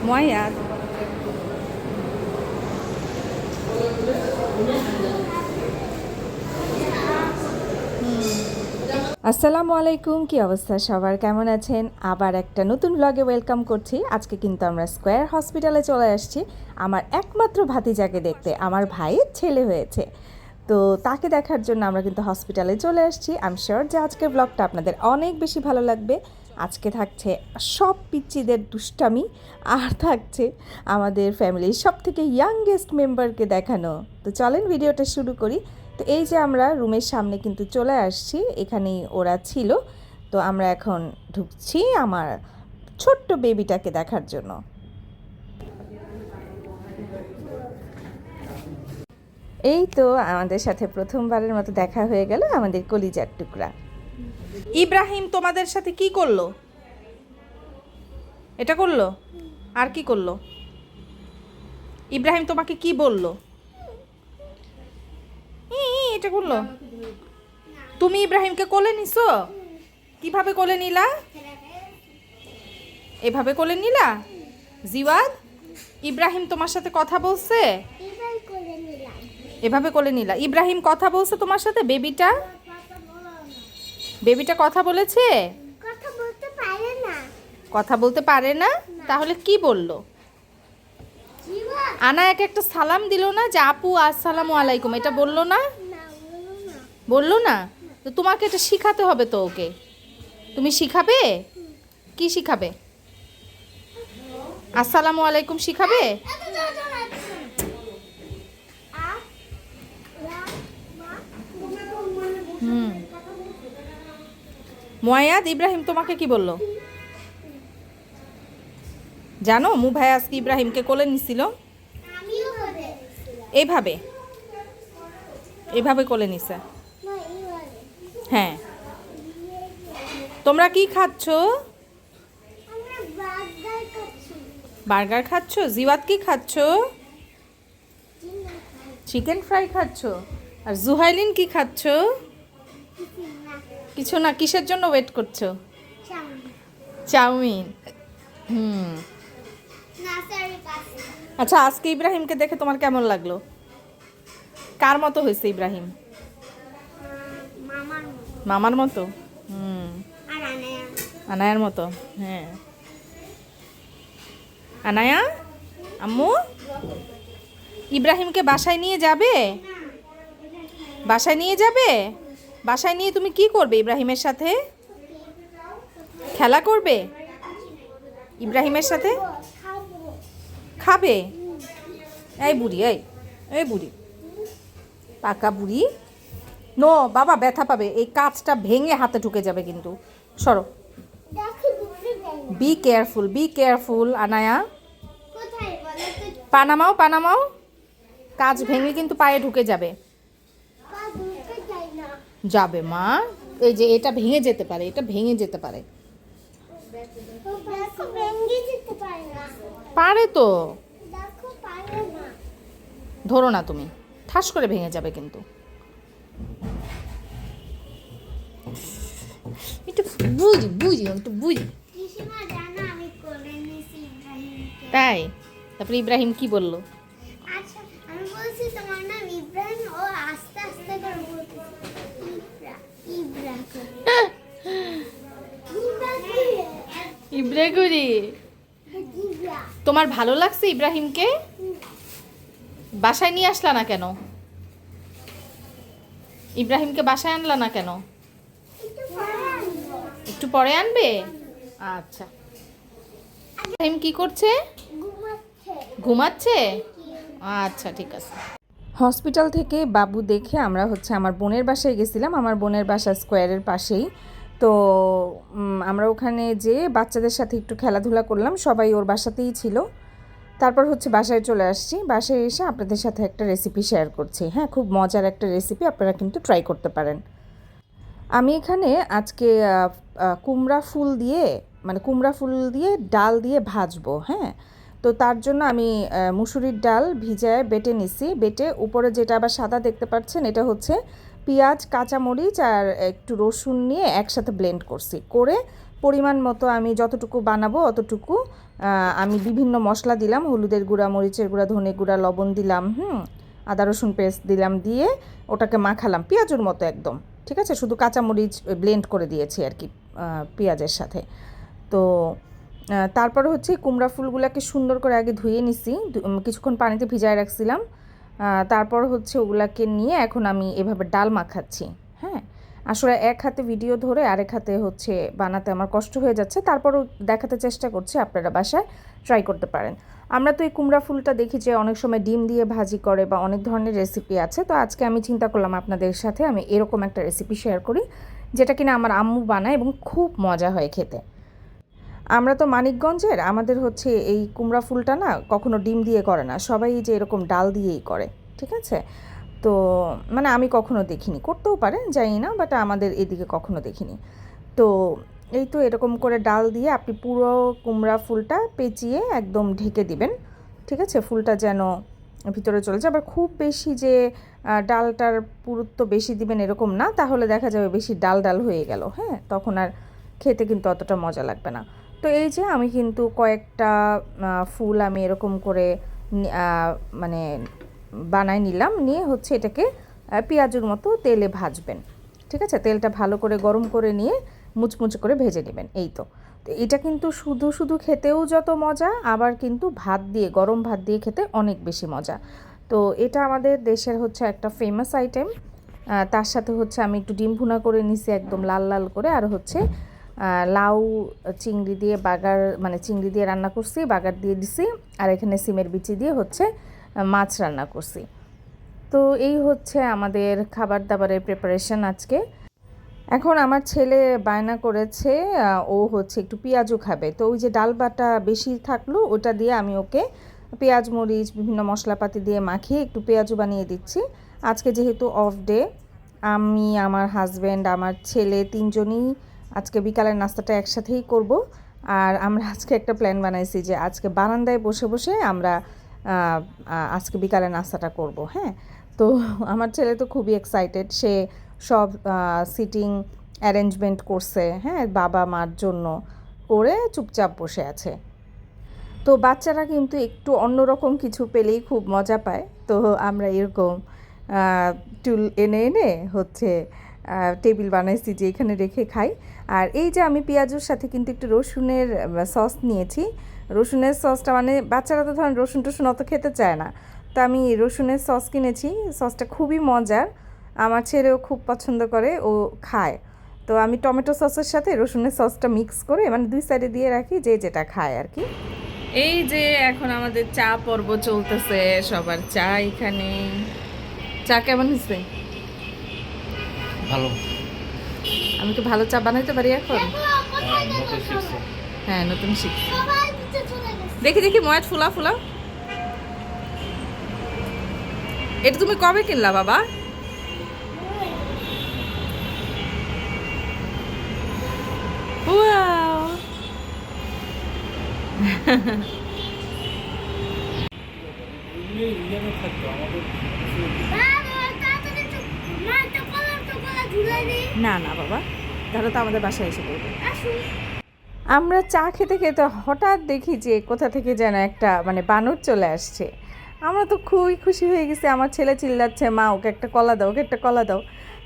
ময়াদ আসসালামু আলাইকুম, কি অবস্থা সবার, কেমন আছেন? আবার একটা নতুন ব্লগে ওয়েলকাম করছি। আজকে কিন্তু আমরা স্কয়ার হসপিটালে চলে আসছি আমার একমাত্র ভাতিজাকে দেখতে। আমার ভাইয়ের ছেলে হয়েছে, তো তাকে দেখার জন্য আমরা কিন্তু হসপিটালে চলে আসছি। আমি শিওর যে আজকের ব্লগটা আপনাদের অনেক বেশি ভালো লাগবে। আজকে থাকছে সব পিচ্চিদের দুষ্টামি, আর থাকছে আমাদের ফ্যামিলির সব থেকে ইয়াংগেস্ট মেম্বারকে দেখানো। তো চলেন ভিডিওটা শুরু করি। তো এই যে আমরা রুমের সামনে কিন্তু চলে আসছি, এখানেই ওরা ছিল। তো আমরা এখন ঢুকছি আমার ছোট্ট বেবিটাকে দেখার জন্য। এই তো আমাদের সাথে প্রথমবারের মতো দেখা হয়ে গেল আমাদের কলিজার টুকরা ইব্রাহিম। তোমাদের সাথে কি করলো? এটা করলো, আর কি করলো? ইব্রাহিম তোমাকে কি বললো? এটা করলো? তুমি ইব্রাহিমকে কোলে নিছো? কিভাবে কোলে নিলা? এভাবে কোলে নিলা? জিওয়াদ, ইব্রাহিম তোমার সাথে কথা বলছে? এভাবে কোলে নিলা? ইব্রাহিম কথা বলছে তোমার সাথে? বেবিটা কথা বলেছে? কথা বলতে পারে না? তাহলে কি বললো? আনা একটা সালাম দিল না যে আপু আসসালামু আলাইকুম, এটা বললো না? বললো না? তো তোমাকে এটা শিখাতে হবে তো ওকে। তুমি শিখাবে? কি শিখাবে? আসসালামু আলাইকুম শিখাবে? মুয়াদ, ইব্রাহিম তোমাকে কি বললো জানো? ভাই আজকে ইব্রাহিমকে কোলে নিছিল এইভাবে, এইভাবে কোলে নিছে। হ্যাঁ, তোমরা কি খাচ্ছ? বার্গার খাচ্ছ? জিওয়াদ কি খাচ্ছ? চিকেন ফ্রাই খাচ্ছ? আর জুহাইলিন কি খাচ্ছ? কিছু না। কিসের জন্য ওয়েট করছো? চাউমিন। আচ্ছা, আজকে ইব্রাহিমকে দেখে তোমার কেমন লাগলো? কার মতো হয়েছে ইব্রাহিম? মামার মতো। আনায়ার মতো। হ্যাঁ, আনায়া আম্মু, ইব্রাহিমকে বাসায় নিয়ে যাবে? বাসায় নিয়ে যাবে? বাসায় নিয়ে তুমি কি করবে? ইব্রাহিমের সাথে খেলা করবে? ইব্রাহিমের সাথে খাবে? এই বুড়ি, এই বুড়ি, পাকা বুড়ি। নো বাবা, ব্যথা পাবে। এই কাঁচটা ভেঙে হাতে ঢুকে যাবে কিন্তু। সরো। Be careful, be careful Anaya. পানামাও, পানামাও। কাঁচ ভেঙে কিন্তু পায়ে ঢুকে যাবে। যাবে মা। এই যে এটা ভেঙে যেতে পারে, এটা ভেঙে যেতে পারে। পারে তো, ধরো না তুমি, ঠাস করে ভেঙে যাবে কিন্তু। একটু বুঝি বুঝি, একটু বুঝি। তাই? তারপরে ইব্রাহিম কি বললো? ইব্রাহিম, তোমার ভালো লাগছে ইব্রাহিমকে? বাসায় নিয়ে আসলা না কেন? ইব্রাহিমকে বাসায় আনলা না কেন? একটু পরে আনবে? আচ্ছা। ইব্রাহিম কি করছে? ঘুমাচ্ছে? আচ্ছা, ঠিক আছে। হসপিটাল থেকে বাবু দেখে আমরা আমার বোনের বাসায় গেছিলাম। আমার বোনের বাসা স্কোয়ারের পাশেই। তো আমরা ওখানে যেয়ে বাচ্চাদের সাথে একটু খেলাধুলা করলাম, সবাই ওর বাসাতেই ছিল। তারপর বাসায় চলে আসছি। বাসায় এসে আপনাদের সাথে একটা রেসিপি শেয়ার করছি। হ্যাঁ, খুব মজার একটা রেসিপি, আপনারা কিন্তু ট্রাই করতে পারেন। আমি এখানে আজকে কুমড়া ফুল দিয়ে ডাল দিয়ে ভাজবো। হ্যাঁ, তো তার জন্য আমি মুসুরির ডাল ভিজায় বেটে নিছি। বেটে উপরে যেটা আবার সাদা দেখতে পাচ্ছেন, এটা হচ্ছে পেঁয়াজ, কাঁচামরিচ আর একটু রসুন নিয়ে একসাথে ব্লেন্ড করছি। করে পরিমাণ মতো আমি যতটুকু বানাবো অতটুকু আমি বিভিন্ন মশলা দিলাম, হলুদের গুঁড়া, মরিচের গুঁড়া, ধনে গুঁড়া, লবণ দিলাম, আদা রসুন পেস্ট দিলাম, দিয়ে ওটাকে মাখালাম পেঁয়াজুর মতো একদম, ঠিক আছে। শুধু কাঁচামরিচ ব্লেন্ড করে দিয়েছি আর কি পেঁয়াজের সাথে। তো তারপর হচ্ছে কুমড়া ফুলগুলোকে সুন্দর করে আগে ধুয়ে নিছি, কিছুক্ষণ পানিতে ভিজায় রাখছিলাম। তারপর হচ্ছে ওগুলাকে নিয়ে এখন আমি এভাবে ডাল মাখাচ্ছি। হ্যাঁ, আসলে এক হাতে ভিডিও ধরে আরেক হাতে হচ্ছে বানাতে আমার কষ্ট হয়ে যাচ্ছে, তারপরও দেখাতে চেষ্টা করছি, আপনারা বাসায় ট্রাই করতে পারেন। আমরা তো এই কুমড়া ফুলটা দেখি যে অনেক সময় ডিম দিয়ে ভাজি করে বা অনেক ধরনের রেসিপি আছে। তো আজকে আমি চিন্তা করলাম আপনাদের সাথে আমি এরকম একটা রেসিপি শেয়ার করি, যেটা কিনা আমার আম্মু বানায় এবং খুব মজা হয় খেতে। আমরা তো মানিকগঞ্জের, আমাদের হচ্ছে এই কুমড়া ফুলটা না কখনো ডিম দিয়ে করে না, সবাই যে এরকম ডাল দিয়েই করে, ঠিক আছে। তো মানে আমি কখনো দেখিনি, করতেও পারে জানি না, বাট আমাদের এদিকে কখনো দেখিনি। তো এই তো এরকম করে ডাল দিয়ে আপনি পুরো কুমড়া ফুলটা পেঁচিয়ে একদম ঢেকে দিবেন, ঠিক আছে, ফুলটা যেন ভিতরে চলে যায়। আবার খুব বেশি যে ডালটার পুরুত্ব বেশি দিবেন এরকম না, তাহলে দেখা যাবে বেশি ডাল ডাল হয়ে গেল, হ্যাঁ, তখন আর খেতে কিন্তু অতটা মজা লাগবে না। তো এই যে আমি কিন্তু কয়েকটা ফুল আমি এরকম করে মানে বানাই নিলাম, নিয়ে হচ্ছে এটাকে পেঁয়াজের মতো তেলে ভাজবেন, ঠিক আছে। তেলটা ভালো করে গরম করে নিয়ে মুচমুচে করে ভেজে নেবেন। এই তো এটা কিন্তু শুধু শুধু খেতেও যত মজা, আবার কিন্তু ভাত দিয়ে, গরম ভাত দিয়ে খেতে অনেক বেশি মজা। তো এটা আমাদের দেশের হচ্ছে একটা ফেমাস আইটেম। তার সাথে হচ্ছে আমি একটু ডিম ভুনা করে নিছি একদম লাল লাল করে, আর হচ্ছে লাউ চিংড়ি দিয়ে বাগার, মানে চিংড়ি দিয়ে রান্না করছি, বাগার দিয়ে দিছি, আর এখানে সিমের বিচি দিয়ে হচ্ছে মাছ রান্না করছি। তো এই হচ্ছে আমাদের খাবার দাবারের প্রিপারেশন আজকে। এখন আমার ছেলে বায়না করেছে, ও হচ্ছে একটু পেঁয়াজও খাবে। তো ওই যে ডাল বাটা বেশি থাকলো, ওটা দিয়ে আমি ওকে পেঁয়াজ মরিচ বিভিন্ন মশলাপাতি দিয়ে মাখিয়ে একটু পেঁয়াজও বানিয়ে দিচ্ছি। আজকে যেহেতু অফ ডে, আমি, আমার হাজব্যান্ড, আমার ছেলে তিনজনই আজকে বিকালের নাস্তাটা একসাথেই করব। আর আমরা আজকে একটা প্ল্যান বানাইছি যে আজকে বারান্দায় বসে বসে আমরা আজকে বিকালের নাস্তাটা করব। হ্যাঁ, তো আমার ছেলে তো খুবই এক্সাইটেড, সে সব সিটিং অ্যারেঞ্জমেন্ট করছে, হ্যাঁ, বাবা মার জন্য করে চুপচাপ বসে আছে। তো বাচ্চারা কিন্তু একটু অন্যরকম কিছু পেলেই খুব মজা পায়। তো আমরা এরকম টুল এনে এনে হচ্ছে টেবিল বানাইছি যে এখানে রেখে খাই। আর এই যে আমি পেঁয়াজুর সাথে কিন্তু একটু রসুনের সস নিয়েছি। রসুনের সসটা মানে বাচ্চারা তো ধরেন রসুন টসুন অত খেতে চায় না, তো আমি রসুনের সস কিনেছি। সসটা খুবই মজার, আমার ছেলেও খুব পছন্দ করে, ও খায়। তো আমি টমেটো সসের সাথে রসুনের সসটা মিক্স করে মানে দুই সাইডে দিয়ে রাখি, যে যেটা খায় আর কি। এই যে এখন আমাদের চা পর্ব চলতেছে, সবার চা এখানে। চা কেমন হয়েছে? ভালো। আমি তো ভালো চা বানাইতে পারি এখন। হ্যাঁ, নতুন শিখছি। দেখি দেখি ময়াত ফুলা ফুলা। এটা তুমি কবে কিনলা বাবা? ওয়াও না না বাবা, তাহলে তো আমাদের বাসায় এসে পড়বে। আমরা চা খেতে খেতে হঠাৎ দেখি যে কোথা থেকে যেন একটা মানে বানর চলে আসছে। আমরা তো খুবই খুশি হয়ে গেছি, আমার ছেলে চিল্লাচ্ছে, মা ওকে একটা কলা দাও, ওকে একটা কলা দাও।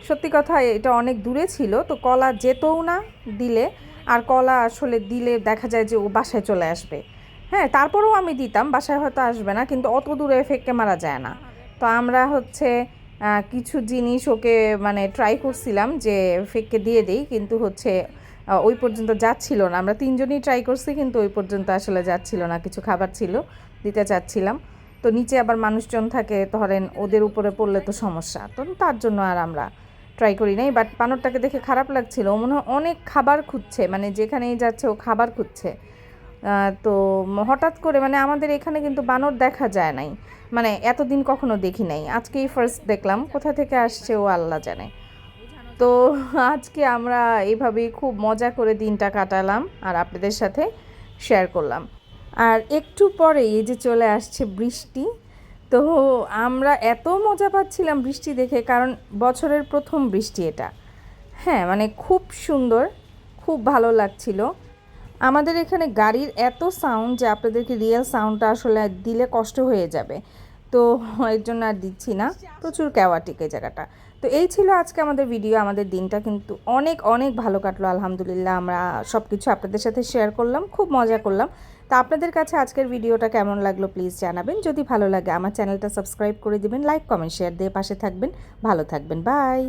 সত্যি কথা, এটা অনেক দূরে ছিল, তো কলা যেতও না দিলে, আর কলা আসলে দিলে দেখা যায় যে ও বাসায় চলে আসবে। হ্যাঁ, তারপরেও আমি দিতাম, বাসায় হয়তো আসবে না, কিন্তু অত দূরে ফেঁকে মারা যায় না। তো আমরা হচ্ছে কিছু জিনিস ওকে মানে ট্রাই করছিলাম যে ফেঁকে দিয়ে দিই, কিন্তু হচ্ছে ওই পর্যন্ত যাচ্ছিল না। আমরা তিনজনই ট্রাই করছি, কিন্তু ওই পর্যন্ত আসলে যাচ্ছিল না। কিছু খাবার ছিল, দিতে চাচ্ছিলাম, তো নিচে আবার মানুষজন থাকে, ধরেন ওদের উপরে পড়লে তো সমস্যা, তো তার জন্য আর আমরা ট্রাই করি নাই। বাট বানরটাকে দেখে খারাপ লাগছিল, ও মনে হয় অনেক খাবার খুঁজছে, মানে যেখানেই যাচ্ছে ও খাবার খুঁজছে। তো হঠাৎ করে মানে আমাদের এখানে কিন্তু বানর দেখা যায় নাই, মানে এতদিন কখনো দেখি নাই, আজকেই ফার্স্ট দেখলাম। কোথা থেকে আসছে ও আল্লাহ জানে। তো আজকে আমরা এইভাবেই খুব মজা করে দিনটা কাটালাম আর আপনাদের সাথে শেয়ার করলাম। আর একটু পরে এই যে চলে আসছে বৃষ্টি, তো আমরা এত মজা পাচ্ছিলাম বৃষ্টি দেখে, কারণ বছরের প্রথম বৃষ্টি এটা। হ্যাঁ, মানে খুব সুন্দর, খুব ভালো লাগছিল। আমাদের এখানে গাড়ির এত সাউন্ড যে আপনাদেরকে রিয়েল সাউন্ডটা আসলে দিলে কষ্ট হয়ে যাবে, তো এর জন্য আর দিচ্ছি না। প্রচুর ক্যাওয়াটিক এই জায়গাটা। তো এই ছিল আজকে আমাদের ভিডিও। আমাদের দিনটা কিন্তু অনেক অনেক ভালো কাটলো আলহামদুলিল্লাহ। আমরা সব কিছু আপনাদের সাথে শেয়ার করলাম, খুব মজা করলাম। তো আপনাদের কাছে আজকের ভিডিওটা কেমন লাগলো প্লিজ জানাবেন। যদি ভালো লাগে আমার চ্যানেলটা সাবস্ক্রাইব করে দিবেন, লাইক কমেন্ট শেয়ার দিয়ে পাশে থাকবেন। ভালো থাকবেন, বাই।